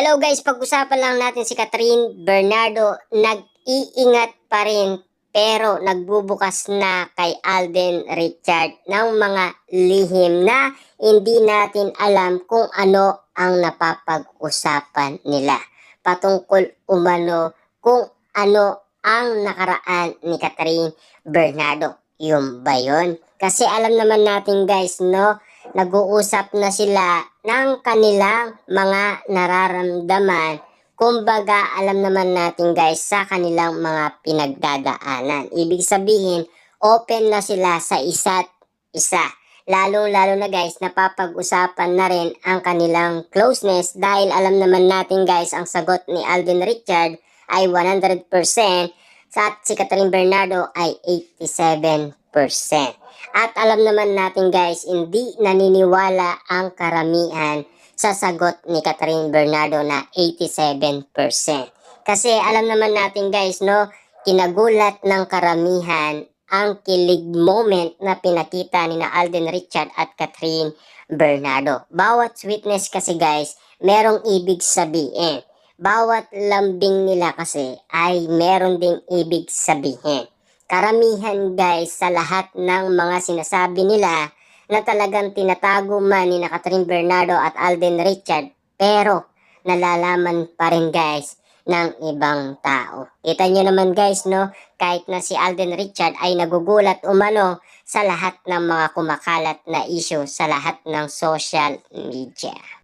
Hello guys, pag-usapan lang natin si Catherine Bernardo. Nag-iingat pa rin pero nagbubukas na kay Alden Richard ng mga lihim na hindi natin alam kung ano ang napapag-usapan nila. Patungkol umano kung ano ang nakaraan ni Catherine Bernardo. Yung ba yun? Kasi alam naman natin guys, no? Nag-uusap na sila ng kanilang mga nararamdaman. Kumbaga, alam naman natin guys sa kanilang mga pinagdadaanan. Ibig sabihin, open na sila sa isa't isa. Lalo-lalo na guys, napapag-usapan na rin ang kanilang closeness dahil alam naman natin guys, ang sagot ni Alden Richard ay 100% at si Catherine Bernardo ay 87%. At alam naman natin guys, hindi naniniwala ang karamihan sa sagot ni Catherine Bernardo na 87%. Kasi alam naman natin guys, no, kinagulat ng karamihan ang kilig moment na pinakita ni na Alden Richard at Catherine Bernardo. Bawat witness kasi guys, merong ibig sabihin. Bawat lambing nila kasi ay meron ding ibig sabihin. Karamihan guys sa lahat ng mga sinasabi nila na talagang tinatago man ni Catherine Bernardo at Alden Richard pero nalalaman pa rin guys ng ibang tao. Kita nyo naman guys, no, kahit na si Alden Richard ay nagugulat umano sa lahat ng mga kumakalat na issue sa lahat ng social media.